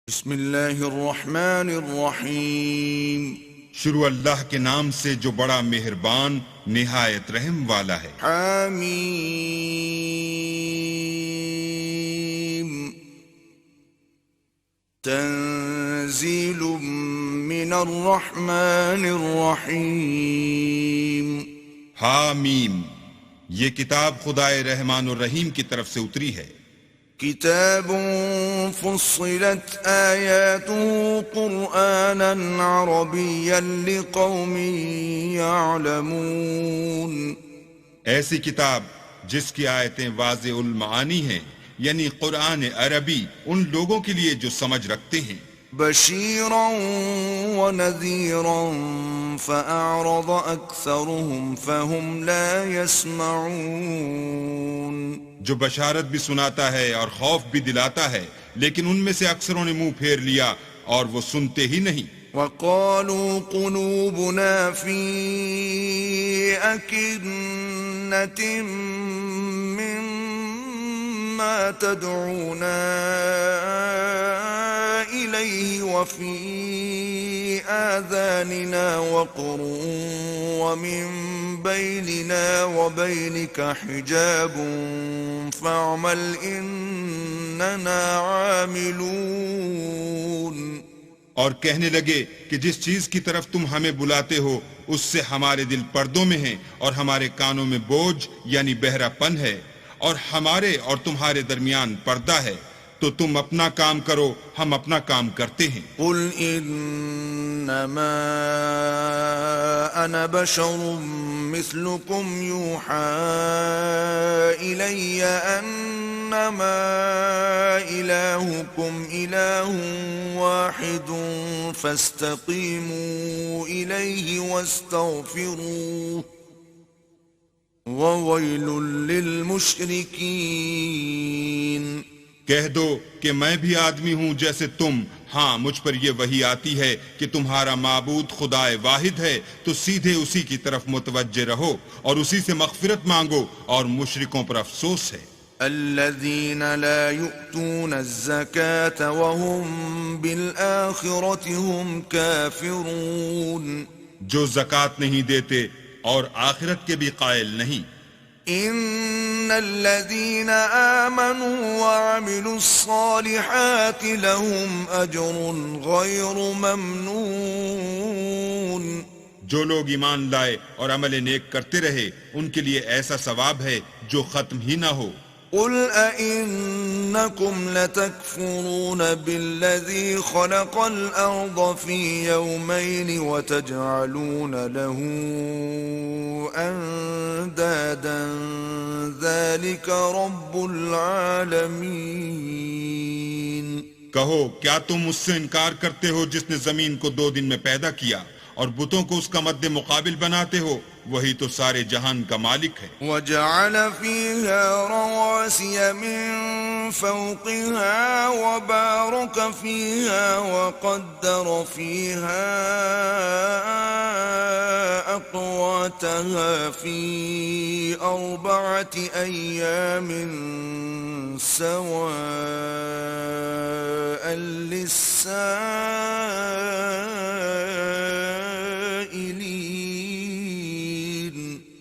بسم اللہ الرحمن الرحیم شروع اللہ کے نام سے جو بڑا مہربان نہایت رحم والا ہے۔ حمیم تنزیل من الرحمن الرحیم۔ حامیم، یہ کتاب خدائے رحمان الرحیم کی طرف سے اتری ہے۔ کتاب فصلت آیاته قرآنا عربیا لقوم يعلمون۔ ایسی کتاب جس کی آیتیں واضح المعانی ہیں، یعنی قرآن عربی ان لوگوں کے لیے جو سمجھ رکھتے ہیں۔ بشیرا ونذیرا فأعرض أكثرهم فهم لا يسمعون۔ جو بشارت بھی سناتا ہے اور خوف بھی دلاتا ہے، لیکن ان میں سے اکثروں نے منہ پھیر لیا اور وہ سنتے ہی نہیں۔ وقالوا قلوبنا في أكنة مما تدعونا إليه وفي آذاننا وقر ومن بيننا وبينك حجاب فاعمل إننا عاملون۔ اور کہنے لگے کہ جس چیز کی طرف تم ہمیں بلاتے ہو اس سے ہمارے دل پردوں میں ہیں اور ہمارے کانوں میں بوجھ یعنی بہرا پن ہے، اور ہمارے اور تمہارے درمیان پردہ ہے، تو تم اپنا کام کرو، ہم اپنا کام کرتے ہیں۔ قل انما انا بشر مثلكم يوحى الي انما الهكم اله واحد فاستقيموا اليه واستغفروه وويل للمشركين۔ کہہ دو کہ میں بھی آدمی ہوں جیسے تم، ہاں مجھ پر یہ وحی آتی ہے کہ تمہارا معبود خدائے واحد ہے، تو سیدھے اسی کی طرف متوجہ رہو اور اسی سے مغفرت مانگو، اور مشرکوں پر افسوس ہے۔ الذين لا يؤتون الزكاة وهم بالآخرة هم كافرون۔ جو زکوٰۃ نہیں دیتے اور آخرت کے بھی قائل نہیں۔ ان الذين آمنوا وعملوا الصالحات لهم اجر غير ممنون۔ جو لوگ ایمان لائے اور عمل نیک کرتے رہے ان کے لیے ایسا ثواب ہے جو ختم ہی نہ ہو۔ قل أئنكم لتكفرون بالذي خلق الأرض في يومين وتجعلون له أندادا ذلك رب العالمين۔ کہو کیا تم اس سے انکار کرتے ہو جس نے زمین کو 2 دن میں پیدا کیا اور بتوں کو اس کا مد مقابل بناتے ہو؟ وہی تو سارے جہان کا مالک ہے۔ وجعل فيها رواسي من فوقها وبارك فيها وقدر فيها أقواتها في 4 أيام سواء للسائلين۔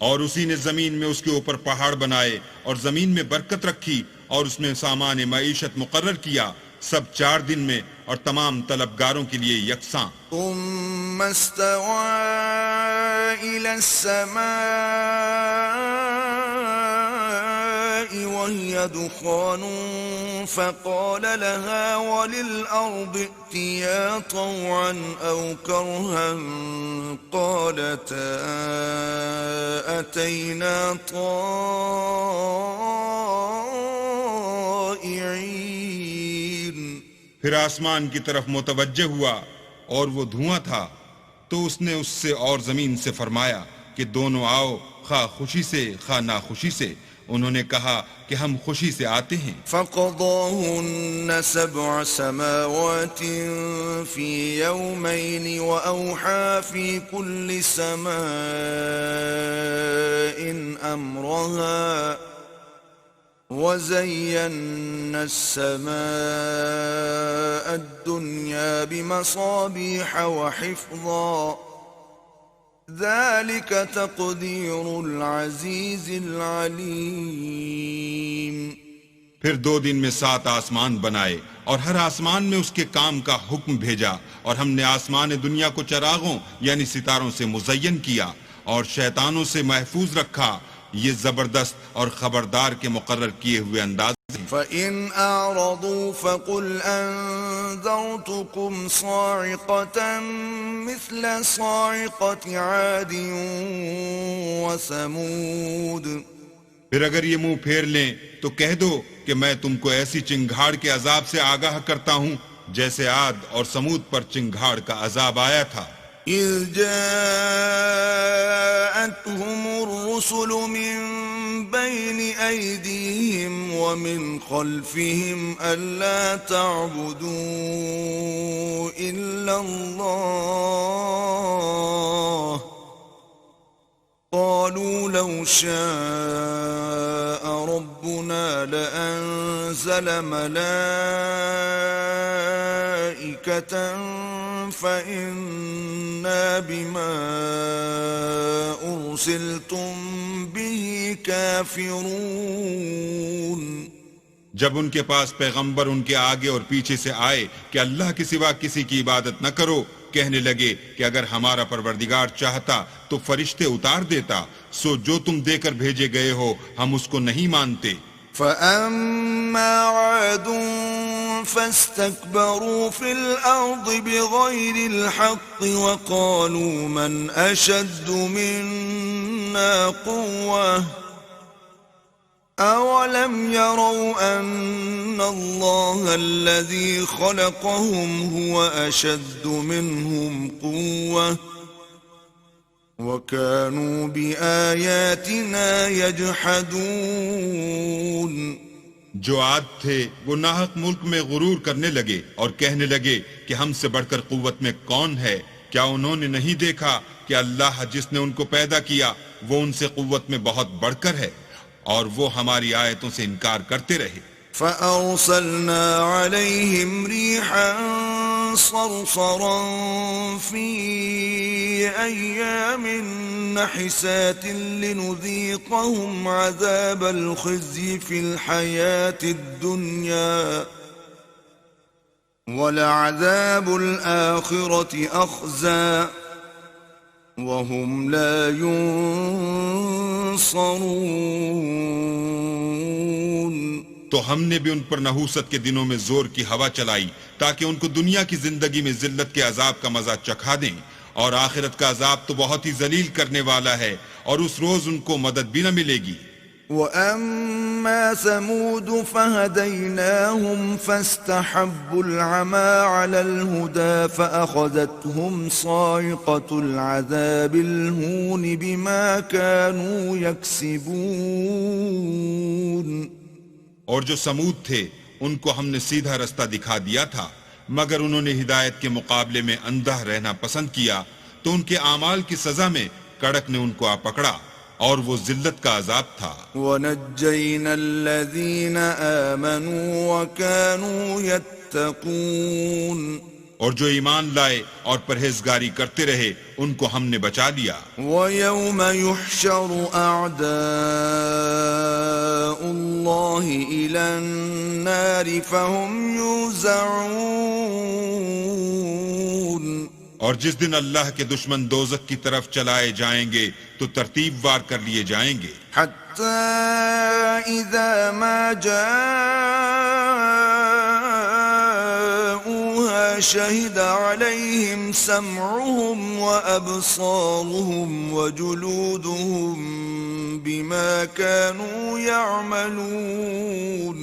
اور اسی نے زمین میں اس کے اوپر پہاڑ بنائے اور زمین میں برکت رکھی اور اس میں سامان معیشت مقرر کیا، سب 4 دن میں اور تمام طلبگاروں کے لیے یکساں۔ ثم استوى إلى السماء وهي دخان فقال لها وللأرض ائتيا طوعا أو كرها قالتا أتينا طائعين۔ پھر آسمان کی طرف متوجہ ہوا اور وہ دھواں تھا، تو اس نے اس سے اور زمین سے فرمایا کہ دونوں آؤ، خواہ خوشی سے خواہ ناخوشی سے۔ انہوں نے کہا کہ ہم خوشی سے آتے ہیں۔ فقضاهن 7 سماوات في يومين وأوحى في كل سماء أمرها وزينا السماء الدنيا بمصابيح وحفظا ذلك تقدير العزيز العليم۔ پھر 2 دن میں 7 آسمان بنائے اور ہر آسمان میں اس کے کام کا حکم بھیجا، اور ہم نے آسمان دنیا کو چراغوں یعنی ستاروں سے مزین کیا اور شیطانوں سے محفوظ رکھا۔ یہ زبردست اور خبردار کے مقرر کیے ہوئے انداز ہیں۔ فَإِنْ أَعْرَضُوا فَقُلْ أَنذَرْتُكُمْ صَاعِقَةً مِثْلَ صَاعِقَةِ عَادٍ وَثَمُودَ۔ پھر اگر یہ منہ پھیر لیں تو کہہ دو کہ میں تم کو ایسی چنگھاڑ کے عذاب سے آگاہ کرتا ہوں جیسے عاد اور سمود پر چنگھاڑ کا عذاب آیا تھا۔ إِذْ جَاءَتْهُمُ الرُّسُلُ مِنْ بَيْنِ أَيْدِيهِمْ وَمِنْ خَلْفِهِمْ أَلَّا تَعْبُدُوا إِلَّا اللَّهَ قَالُوا لَوْ شَاءَ رَبُّنَا لَأَنزَلَ مَلَائِكَةً فَإِنَّا بِمَا أُرْسِلْتُمْ بِهِ كَافِرُونَ۔ جب ان کے پاس پیغمبر ان کے آگے اور پیچھے سے آئے کہ اللہ کے سوا کسی کی عبادت نہ کرو، کہنے لگے کہ اگر ہمارا پروردگار چاہتا تو فرشتے اتار دیتا، سو جو تم دے کر بھیجے گئے ہو ہم اس کو نہیں مانتے۔ فَأَمَّا عَادٌ فَاسْتَكْبَرُوا فِي الْأَرْضِ بِغَيْرِ الْحَقِّ وَقَالُوا مَنْ أَشَدُّ مِنَّا قُوَّةً أَوَلَمْ يَرَوْا أَنَّ اللَّهَ الَّذِي خَلَقَهُمْ هُوَ أَشَدُّ مِنْهُمْ قُوَّةً وَكَانُوا بِآيَاتِنَا يَجْحَدُونَ۔ جو عاد تھے وہ ناحق ملک میں غرور کرنے لگے اور کہنے لگے کہ ہم سے بڑھ کر قوت میں کون ہے؟ کیا انہوں نے نہیں دیکھا کہ اللہ جس نے ان کو پیدا کیا وہ ان سے قوت میں بہت بڑھ کر ہے؟ اور وہ ہماری آیتوں سے انکار کرتے رہے۔ فَأَرْسَلْنَا عَلَيْهِمْ رِيحًا صَرْصَرًا فِي أَيَّامٍ نَحِسَاتٍ لِنُذِيقَهُمْ عَذَابَ الْخِزْيِ فِي الْحَيَاةِ الدُّنْيَا وَلَعَذَابُ الْآخِرَةِ أَخْزَىٰ وَهُمْ لَا يُنصَرُونَ۔ تو ہم نے بھی ان پر نحوست کے دنوں میں زور کی ہوا چلائی تاکہ ان کو دنیا کی زندگی میں ذلت کے عذاب کا مزہ چکھا دیں، اور آخرت کا عذاب تو بہت ہی ذلیل کرنے والا ہے، اور اس روز ان کو مدد بھی نہ ملے گی۔ وَأَمَّا ثَمُودُ فَهَدَيْنَاهُمْ فَاسْتَحَبُّوا الْعَمَى عَلَى الْهُدَى فَأَخَذَتْهُمْ صَاعِقَةُ الْعَذَابِ الْهُونِ بِمَا كَانُوا يَكْسِبُونَ۔ اور جو سمود تھے ان کو ہم نے سیدھا رستہ دکھا دیا تھا، مگر انہوں نے ہدایت کے مقابلے میں اندھا رہنا پسند کیا، تو ان کے اعمال کی سزا میں کڑک نے ان کو آ پکڑا، اور وہ ذلت کا عذاب تھا۔ وَنَجَّيْنَا الَّذِينَ آمَنُوا وَكَانُوا يَتَّقُونَ۔ اور جو ایمان لائے اور پرہیزگاری کرتے رہے ان کو ہم نے بچا لیا۔ وَيَوْمَ يُحْشَرُ أَعْدَاءُ اللَّهِ إِلَى النَّارِ فَهُمْ يُوزَعُونَ۔ اور جس دن اللہ کے دشمن دوزخ کی طرف چلائے جائیں گے تو ترتیب وار کر لیے جائیں گے۔ حَتَّى إِذَا مَا جَاءُوهَا شَهِدَ عَلَيْهِمْ سَمْعُهُمْ وَأَبْصَارُهُمْ وَجُلُودُهُمْ بِمَا كَانُوا يَعْمَلُونَ۔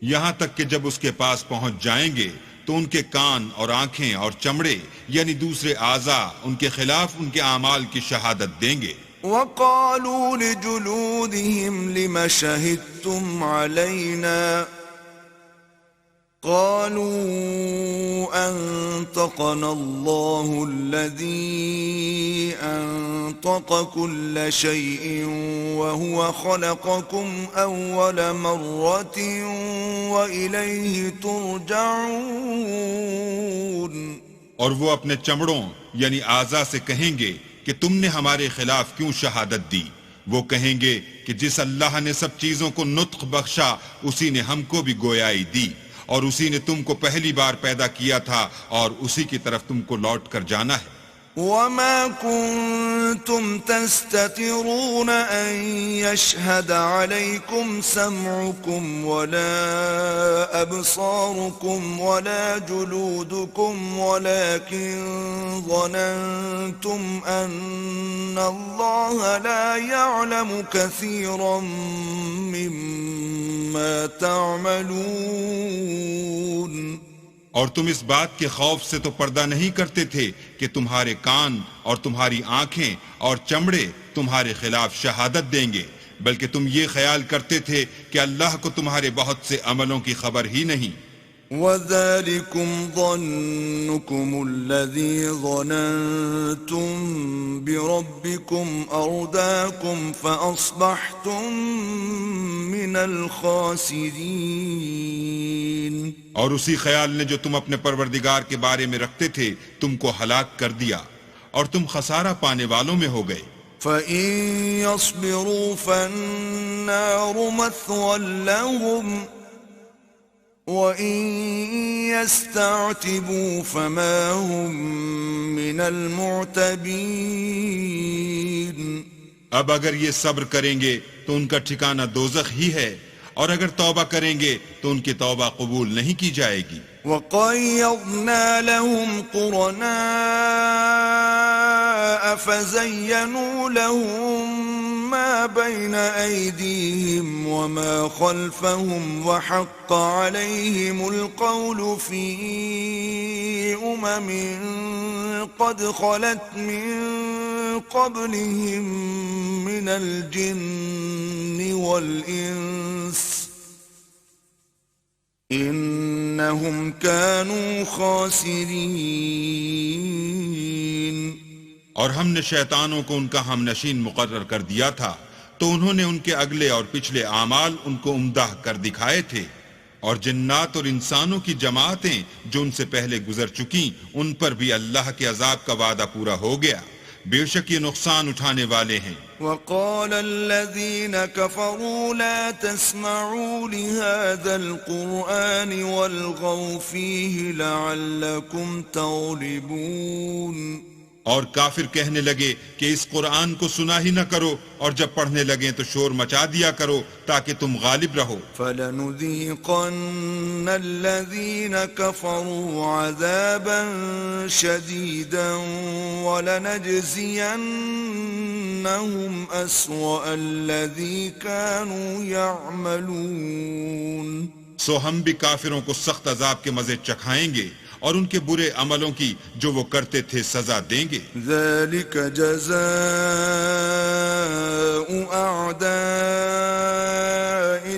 یہاں تک کہ جب اس کے پاس پہنچ جائیں گے تو ان کے کان اور آنکھیں اور چمڑے یعنی دوسرے اعضاء ان کے خلاف ان کے اعمال کی شہادت دیں گے۔ وَقَالُوا لِجُلُودِهِمْ لِمَ شَهِدتُّمْ عَلَيْنَا قَالُوا أَنطَقَنَا أنطقنا الله الذي أنطق كل شيء وهو خلقكم أول مرة وإليه ترجعون. اور وہ اپنے چمڑوں یعنی اعضا سے کہیں گے کہ تم نے ہمارے خلاف کیوں شہادت دی؟ وہ کہیں گے کہ جس اللہ نے سب چیزوں کو نطق بخشا اسی نے ہم کو بھی گویائی دی، اور اسی نے تم کو پہلی بار پیدا کیا تھا، اور اسی کی طرف تم کو لوٹ کر جانا ہے. وما كنتم تستترون أن يشهد عليكم سمعكم ولا أبصاركم ولا جلودكم ولكن ظننتم أن الله لا يعلم كثيرا مما تعملون. اور تم اس بات کے خوف سے تو پردہ نہیں کرتے تھے کہ تمہارے کان اور تمہاری آنکھیں اور چمڑے تمہارے خلاف شہادت دیں گے، بلکہ تم یہ خیال کرتے تھے کہ اللہ کو تمہارے بہت سے عملوں کی خبر ہی نہیں. وَذَلِكُمْ ظَنُّكُمُ الَّذِي ظَنَنْتُمْ بِرَبِّكُمْ أَرْدَاكُمْ فَأَصْبَحْتُمْ مِنَ الْخَاسِرِينَ. اور اسی خیال نے جو تم اپنے پروردگار کے بارے میں رکھتے تھے تم کو ہلاک کر دیا، اور تم خسارہ پانے والوں میں ہو گئے. فَإِن يَصْبِرُوا فَالنَّارُ مَثْوًى لَهُمْ وَإِن يَسْتَعْتِبُوا فَمَا هُمْ مِنَ الْمُعْتَبِينَ. اب اگر یہ صبر کریں گے تو ان کا ٹھکانہ دوزخ ہی ہے، اور اگر توبہ کریں گے تو ان کی توبہ قبول نہیں کی جائے گی. وَقَيَّضْنَا لَهُمْ قُرَنَاءَ فَزَيَّنُوا لَهُم مَّا بَيْنَ أَيْدِيهِمْ وَمَا خَلْفَهُمْ وَحَقَّ عَلَيْهِمُ الْقَوْلُ فِي أُمَمٍ قَدْ خَلَتْ مِن قَبْلِهِم مِّنَ الْجِنِّ وَالْإِنسِ إِنَّهُمْ كَانُوا خَاسِرِينَ. اور ہم نے شیطانوں کو ان کا ہم نشین مقرر کر دیا تھا، تو انہوں نے ان کے اگلے اور پچھلے اعمال ان کو عمدہ کر دکھائے تھے، اور جنات اور انسانوں کی جماعتیں جو ان سے پہلے گزر چکیں ان پر بھی اللہ کے عذاب کا وعدہ پورا ہو گیا. بے شک یہ نقصان اٹھانے والے ہیں. وقال الذين كفروا لا تسمعوا لهذا القرآن والغوا فيه لعلكم تغلبون. اور کافر کہنے لگے کہ اس قرآن کو سنا ہی نہ کرو، اور جب پڑھنے لگیں تو شور مچا دیا کرو تاکہ تم غالب رہو. فَلَنُذِيقَنَّ الَّذِينَ كَفَرُوا عَذَابًا شَدِيدًا وَلَنَجْزِيَنَّهُمْ أَسْوَأَ الَّذِي كَانُوا يَعْمَلُونَ. سو ہم بھی کافروں کو سخت عذاب کے مزے چکھائیں گے، اور ان کے برے عملوں کی جو وہ کرتے تھے سزا دیں گے. ذَلِكَ جَزَاءُ أَعْدَاءِ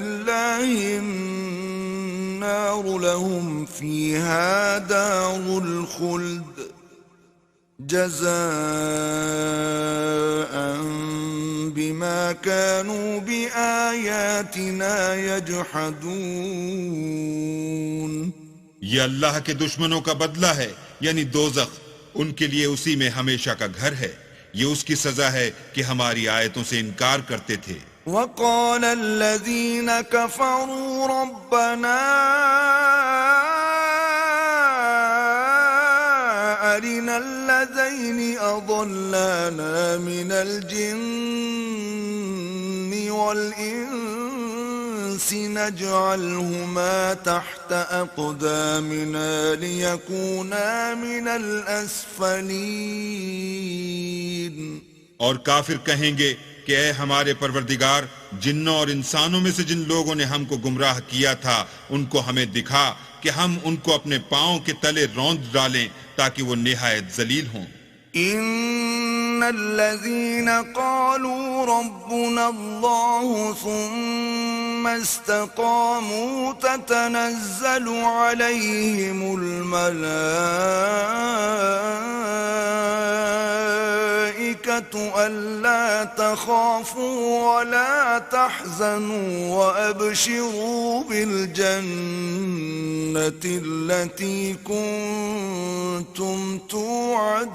اللَّهِ النَّارُ لَهُمْ فِيهَا دَارُ الْخُلْدِ جَزَاءً بِمَا كَانُوا بِآيَاتِنَا يَجْحَدُونَ. یہ اللہ کے دشمنوں کا بدلہ ہے، یعنی دوزخ، ان کے لیے اسی میں ہمیشہ کا گھر ہے. یہ اس کی سزا ہے کہ ہماری آیتوں سے انکار کرتے تھے. وَقَالَ الَّذِينَ كَفَرُوا رَبَّنَا أَرِنَا الَّذَيْنِ أَضَلَّانَا مِنَ الْجِنِّ وَالْإِنسِ نَجْعَلْهُمَا تَحْتَ أَقْدَامِنَا لِيَكُونَا مِنَ الْأَسْفَلِينَ. اور کافر کہیں گے کہ اے ہمارے پروردگار، جنوں اور انسانوں میں سے جن لوگوں نے ہم کو گمراہ کیا تھا ان کو ہمیں دکھا کہ ہم ان کو اپنے پاؤں کے تلے روند ڈالیں تاکہ وہ نہایت ذلیل ہوں. إن الذين قالوا ربنا الله ثم ثم استقاموا تتنزل عليهم الملائكة ألا تخافوا ولا تحزنوا وأبشروا بالجنة التي كنتم توعدون.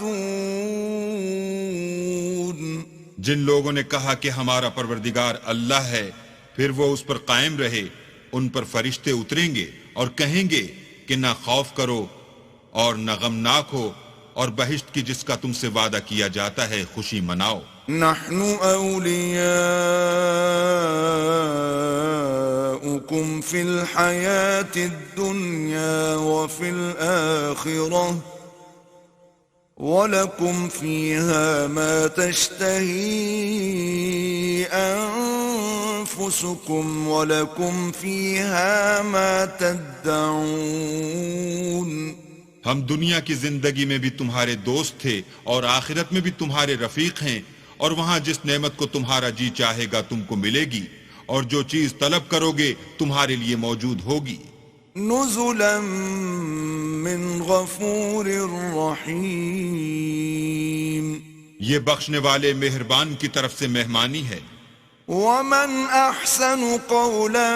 جن لوگوں نے کہا کہ ہمارا پروردگار اللہ ہے پھر وہ اس پر قائم رہے، ان پر فرشتے اتریں گے اور کہیں گے کہ نہ خوف کرو اور نہ غمناک ہو، اور بہشت کی جس کا تم سے وعدہ کیا جاتا ہے خوشی مناؤ. نحن أولياؤكم في الحياة الدنيا وفي الآخرة وَلَكُمْ فِيهَا مَا تَشْتَهِي أَنفُسُكُمْ وَلَكُمْ فِيهَا مَا تَدَّعُونَ. ہم دنیا کی زندگی میں بھی تمہارے دوست تھے اور آخرت میں بھی تمہارے رفیق ہیں، اور وہاں جس نعمت کو تمہارا جی چاہے گا تم کو ملے گی، اور جو چیز طلب کرو گے تمہارے لیے موجود ہوگی. نزلا من غفور رحیم. یہ بخشنے والے مہربان کی طرف سے مہمانی ہے. ومن احسن قولا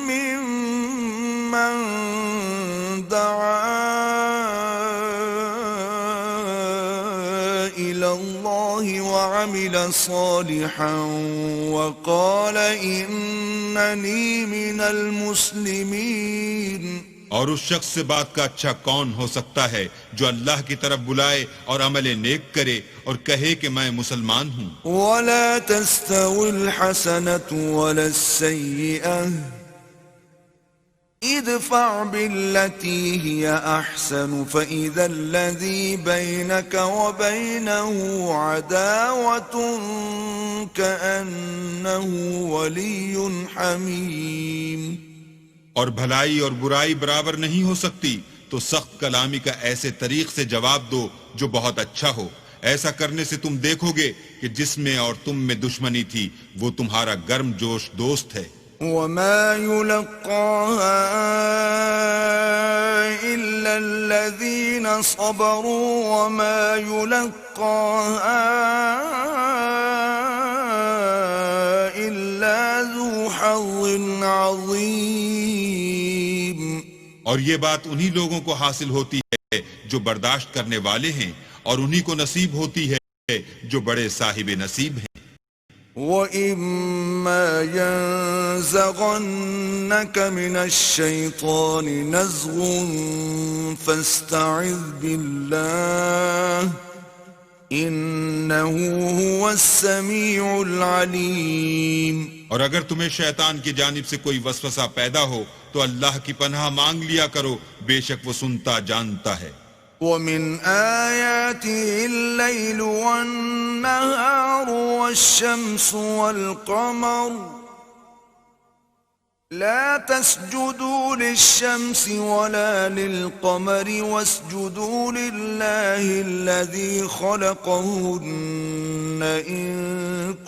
ممن دعا الى الله وعمل صالحا وقال انني من المسلمين. اور اس شخص سے بات کا اچھا کون ہو سکتا ہے جو اللہ کی طرف بلائے اور عمل نیک کرے اور کہے کہ میں مسلمان ہوں. ولا تستوي الحسنة ولا السيئة ادفع بالتي هي أحسن فإذا الذي بينك وبينه عداوة كأنه ولي حميم. اور بھلائی اور برائی برابر نہیں ہو سکتی، تو سخت کلامی کا ایسے طریق سے جواب دو جو بہت اچھا ہو. ایسا کرنے سے تم دیکھو گے کہ جس میں اور تم میں دشمنی تھی وہ تمہارا گرم جوش دوست ہے. وما يلقاها إلا الذين صبروا وما يلقاها إلا ذو حظ عظيم. اور یہ بات انہی لوگوں کو حاصل ہوتی ہے جو برداشت کرنے والے ہیں، اور انہی کو نصیب ہوتی ہے جو بڑے صاحب نصیب ہیں. وَإِمَّا يَنزَغَنَّكَ مِنَ الشَّيْطَانِ نَزْغٌ فَاسْتَعِذْ بِاللَّهِ إِنَّهُ هُوَ السَّمِيعُ الْعَلِيمُ. اور اگر تمہیں شیطان کی جانب سے کوئی وسوسہ پیدا ہو تو اللہ کی پناہ مانگ لیا کرو، بے شک وہ سنتا جانتا ہے. وَمِنْ آيَاتِهِ اللَّيْلُ وَالنَّهَارُ وَالشَّمْسُ وَالْقَمَرُ لَا تَسْجُدُوا لِلشَّمْسِ وَلَا لِلْقَمَرِ وَاسْجُدُوا لِلَّهِ الَّذِي خَلَقَهُنَّ إِن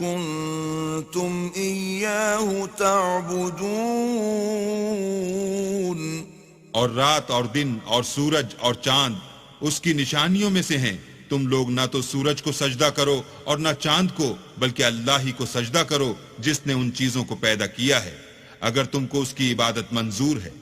كُنتُمْ إِيَّاهُ تَعْبُدُونَ. اور رات اور دن اور سورج اور چاند اس کی نشانیوں میں سے ہیں. تم لوگ نہ تو سورج کو سجدہ کرو اور نہ چاند کو، بلکہ اللہ ہی کو سجدہ کرو جس نے ان چیزوں کو پیدا کیا ہے، اگر تم کو اس کی عبادت منظور ہے.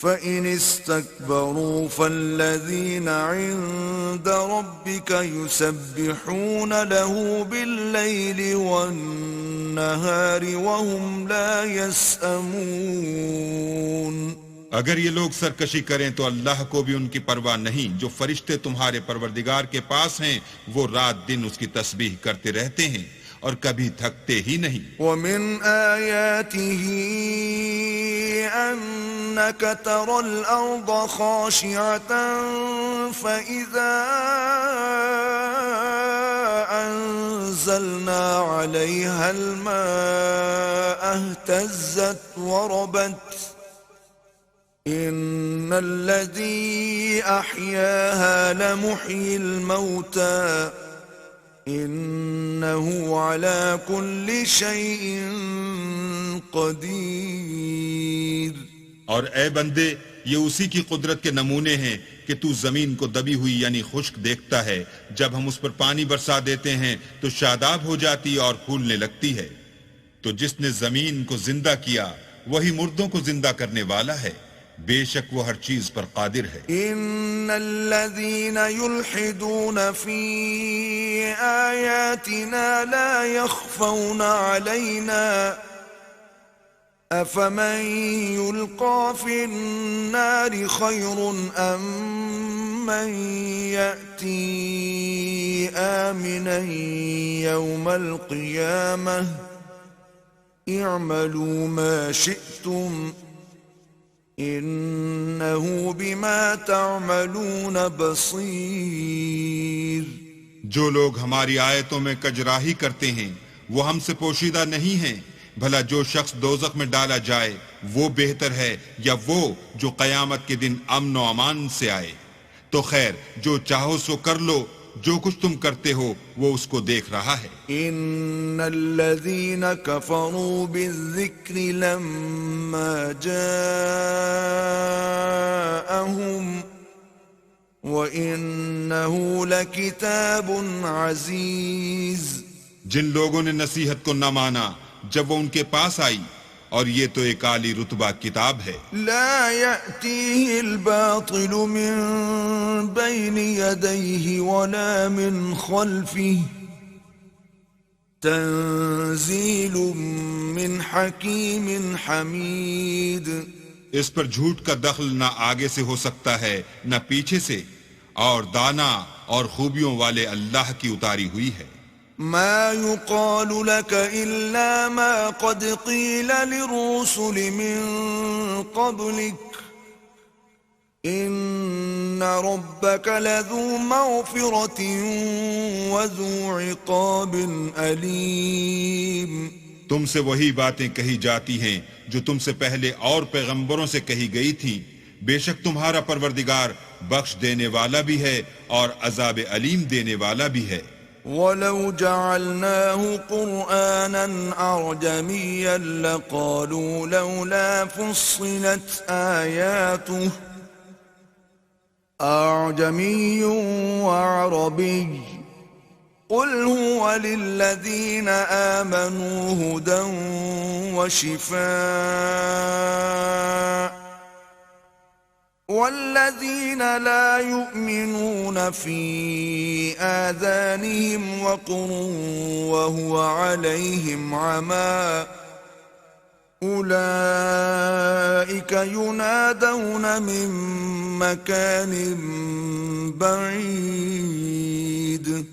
فَإِنِ اسْتَكْبَرُوا فَالَّذِينَ عِندَ رَبِّكَ يُسَبِّحُونَ لَهُ بِاللَّيْلِ وَالنَّهَارِ وَهُمْ لَا يَسْأَمُونَ. اگر یہ لوگ سرکشی کریں تو اللہ کو بھی ان کی پرواہ نہیں. جو فرشتے تمہارے پروردگار کے پاس ہیں وہ رات دن اس کی تسبیح کرتے رہتے ہیں اور کبھی تھکتے ہی نہیں. وَمِنْ آيَاتِهِ أَنَّكَ تَرَى الْأَرْضَ خَاشِعَةً فَإِذَا أَنزَلْنَا عَلَيْهَا الْمَاءَ اهْتَزَّتْ وَرَبَتْ إِنَّ الَّذِي أَحْيَاهَا لَمُحْيِي الْمَوْتَى إِنَّهُ عَلَى كُلِّ شَيْءٍ قدير. اور اے بندے، یہ اسی کی قدرت کے نمونے ہیں کہ تو زمین کو دبی ہوئی یعنی خشک دیکھتا ہے، جب ہم اس پر پانی برسا دیتے ہیں تو شاداب ہو جاتی اور پھولنے لگتی ہے. تو جس نے زمین کو زندہ کیا وہی مردوں کو زندہ کرنے والا ہے، بے شک وہ ہر چیز پر قادر ہے. إن الذين يلحدون في آياتنا لا يخفون علينا أفمن يلقى في النار خير أم من يأتي آمنا يوم القيامة اعملوا ما شئتم إنه بما تعملون بصير. جو لوگ ہماری آیتوں میں کجراہی کرتے ہیں وہ ہم سے پوشیدہ نہیں ہیں. بھلا جو شخص دوزخ میں ڈالا جائے وہ بہتر ہے یا وہ جو قیامت کے دن امن و امان سے آئے؟ تو خیر، جو چاہو سو کر لو، جو کچھ تم کرتے ہو وہ اس کو دیکھ رہا ہے. إن الذين كفروا بالذكر لما جاءهم وإنه لكتاب عزيز. جن لوگوں نے نصیحت کو نہ مانا جب وہ ان کے پاس آئی، اور یہ تو ایک عالی رتبہ کتاب ہے. لا يأتيه الباطل من بين يديه ولا من خلفه تنزيل من حكيم حميد. اس پر جھوٹ کا دخل نہ آگے سے ہو سکتا ہے نہ پیچھے سے، اور دانا اور خوبیوں والے اللہ کی اتاری ہوئی ہے. ما يقال لك إلا ما قد قيل للرسل من قبلك إن ربك لذو مغفرة وذو عقاب أليم. تم سے وہی باتیں کہی جاتی ہیں جو تم سے پہلے اور پیغمبروں سے کہی گئی تھیں. بے شک تمہارا پروردگار بخش دینے والا بھی ہے اور عذاب علیم دینے والا بھی ہے. ولو جعلناه قرآنا أعجميا لقالوا لولا فصلت آياته أعجمي وعربي قل هو للذين آمنوا هدى وشفاء والذين لا يؤمنون في آذانهم وقر وهو عليهم عمى أولئك ينادون من مكان بعيد.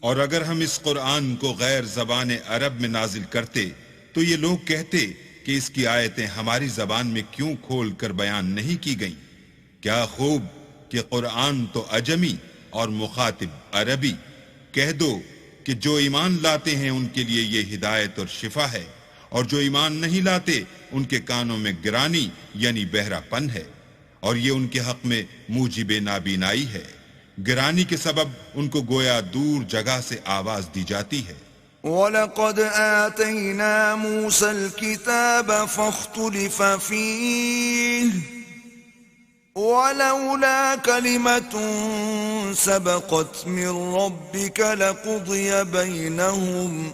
اور اگر ہم اس قرآن کو غیر زبان عرب میں نازل کرتے تو یہ لوگ کہتے کہ اس کی آیتیں ہماری زبان میں کیوں کھول کر بیان نہیں کی گئیں. کیا خوب کہ قرآن تو عجمی اور مخاطب عربی. کہہ دو کہ جو ایمان لاتے ہیں ان کے لیے یہ ہدایت اور شفا ہے، اور جو ایمان نہیں لاتے ان کے کانوں میں گرانی یعنی بہرا پن ہے، اور یہ ان کے حق میں موجب نابینائی ہے. گرانی کے سبب ان کو گویا دور جگہ سے آواز دی جاتی ہے. وَلَقَدْ آتَيْنَا مُوسَى الْكِتَابَ فَاخْتُلِفَ فِيهِ وَلَوْلَا كَلِمَةٌ سَبَقَتْ مِنْ رَبِّكَ لَقُضِيَ بَيْنَهُمْ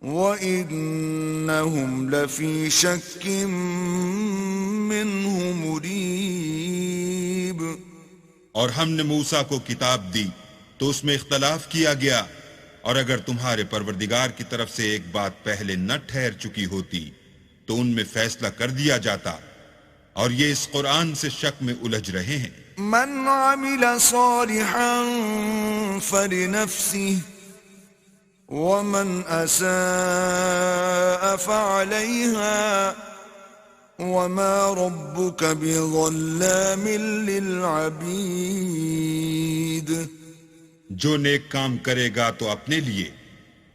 وَإِنَّهُمْ لَفِي شَكٍّ مِّنْهُ مُرِيبٍ. اور ہم نے موسیٰ کو کتاب دی تو اس میں اختلاف کیا گیا، اور اگر تمہارے پروردگار کی طرف سے ایک بات پہلے نہ ٹھہر چکی ہوتی تو ان میں فیصلہ کر دیا جاتا، اور یہ اس قرآن سے شک میں الجھ رہے ہیں. من عمل صالحا فلنفسه ومن أساء فعليها وما ربك بظلام للعبيد. جو نیک کام کرے گا تو اپنے لیے،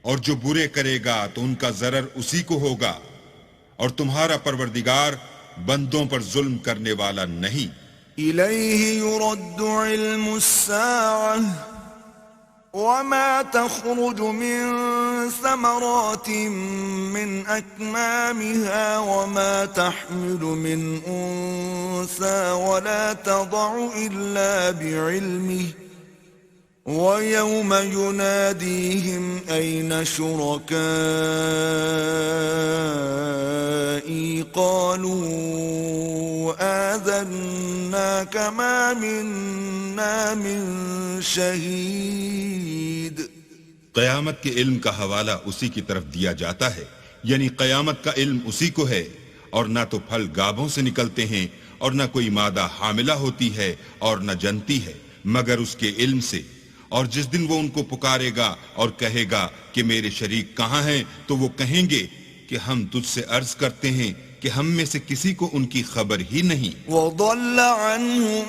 اور جو برے کرے گا تو ان کا ضرر اسی کو ہوگا، اور تمہارا پروردگار بندوں پر ظلم کرنے والا نہیں. إليه يرد علم الساعة وما تخرج من ثمرات من أكمامها وما تحمل من أنثى ولا تضع إلا بعلمه ويوم يناديهم أين شركائي قالوا آذناك ما منا من شهيد. قیامت کے علم کا حوالہ اسی کی طرف دیا جاتا ہے، یعنی قیامت کا علم اسی کو ہے، اور نہ تو پھل گابوں سے نکلتے ہیں اور نہ کوئی مادہ حاملہ ہوتی ہے اور نہ جنتی ہے مگر اس کے علم سے. اور جس دن وہ ان کو پکارے گا اور کہے گا کہ میرے شریک کہاں ہیں تو وہ کہیں گے کہ ہم تجھ سے عرض کرتے ہیں کہ ہم میں سے کسی کو ان کی خبر ہی نہیں. وضل عنهم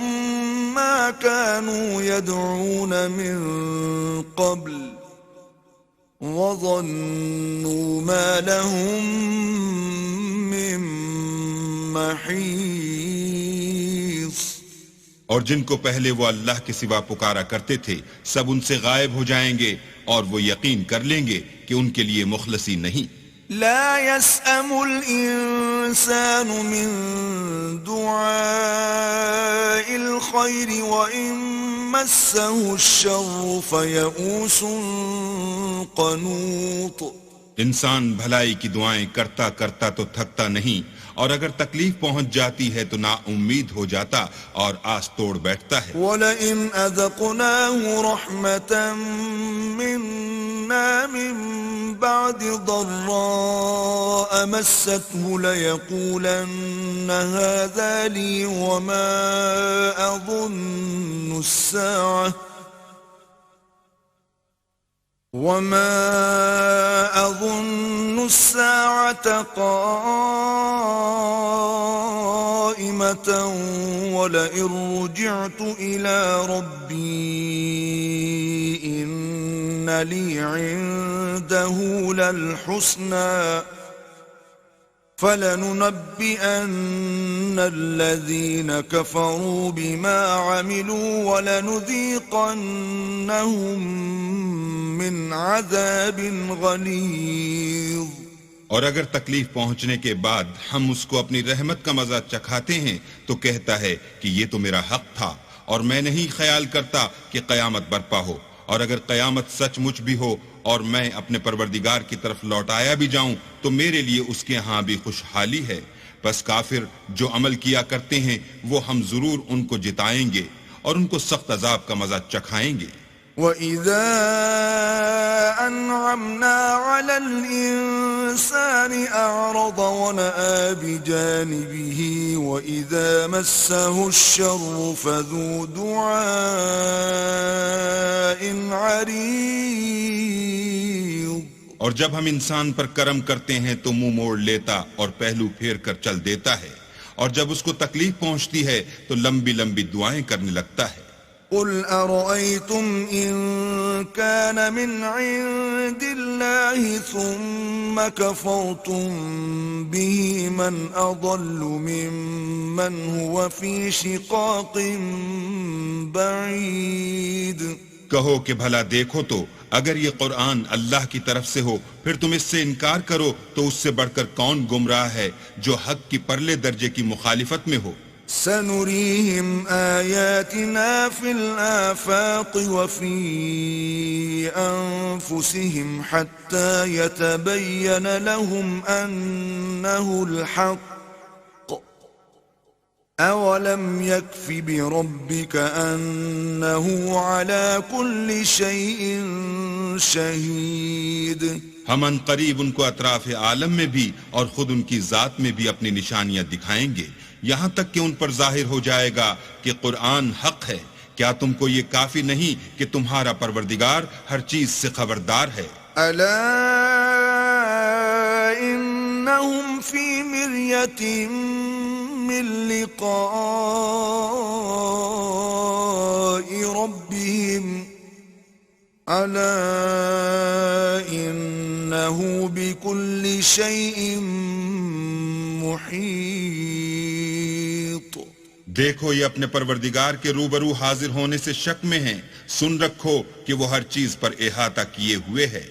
ما كانوا يدعون من قبل وظنوا ما لهم من محيص. اور جن کو پہلے وہ اللہ کے سوا پکارا کرتے تھے سب ان سے غائب ہو جائیں گے اور وہ یقین کر لیں گے کہ ان کے لیے مخلصی نہیں. لا يسأم الإنسان من دعاء الخير وإن مسه الشر فيئوس قنوط. انسان بھلائی کی دعائیں کرتا کرتا تو تھکتا نہیں، اور اگر تکلیف پہنچ جاتی ہے تو نا امید ہو جاتا اور آس توڑ بیٹھتا ہے. وَلَئِنْ أَذَقْنَاهُ رَحْمَةً مِنَّا مِن بَعْدِ ضَرَّاءَ مَسَّتْهُ لَيَقُولَنَّ هَذَا لِي وَمَا أَظُنُّ السَّاعَةَ قَائِمَةً وَلَئِن رُّجِعْتُ إِلَى رَبِّي إِنَّ لِي عِندَهُ لَلْحُسْنَى فَلَنُنَبِّئَنَّ الَّذِينَ كَفَرُوا بِمَا عَمِلُوا وَلَنُذِيقَنَّهُم مِّنْ عَذَابٍ غَلِيظٍ. اور اگر تکلیف پہنچنے کے بعد ہم اس کو اپنی رحمت کا مزہ چکھاتے ہیں تو کہتا ہے کہ یہ تو میرا حق تھا اور میں نہیں خیال کرتا کہ قیامت برپا ہو. اور اگر قیامت سچ مچ بھی ہو اور میں اپنے پروردگار کی طرف لوٹایا بھی جاؤں تو میرے لیے اس کے ہاں بھی خوشحالی ہے. بس کافر جو عمل کیا کرتے ہیں وہ ہم ضرور ان کو جتائیں گے اور ان کو سخت عذاب کا مزہ چکھائیں گے. وَإِذَا أَنْعَمْنَا عَلَى الْإِنسَانِ أَعْرَضَ وَنَأَىٰ بِجَانِبِهِ وَإِذَا مَسَّهُ الشَّرُّ فَذُو دُعَاءٍ عَرِيضٍ. اور جب ہم انسان پر کرم کرتے ہیں تو منہ موڑ لیتا اور پہلو پھیر کر چل دیتا ہے، اور جب اس کو تکلیف پہنچتی ہے تو لمبی لمبی دعائیں کرنے لگتا ہے. قل أرأيتم إن كان من عند الله ثم كفرتم به من أضل ممن هو في شقاق بعيد. کہو کہ بھلا دیکھو تو اگر یہ قرآن اللہ کی طرف سے ہو پھر تم اس سے انکار کرو تو اس سے بڑھ کر کون گمراہ ہے جو حق کی پرلے درجے کی مخالفت میں ہو. سنريهم آياتنا في الآفاق وفي أنفسهم حتى يتبين لهم أنه الحق أولم يكف بربك أنه على كل شيء شهيد. ہم ان قریب ان کو اطراف عالم میں بھی اور خود ان کی ذات میں بھی اپنی نشانیاں دکھائیں گے یہاں تک کہ ان پر ظاہر ہو جائے گا کہ قرآن حق ہے. کیا تم کو یہ کافی نہیں کہ تمہارا پروردگار ہر چیز سے خبردار ہے؟ ألا إنهم في مرية من لقاء ربهم ألا إنه بكل شيء محيط. دیکھو یہ اپنے پروردگار کے روبرو حاضر ہونے سے شک میں ہیں، سن رکھو کہ وہ ہر چیز پر احاطہ کیے ہوئے ہے.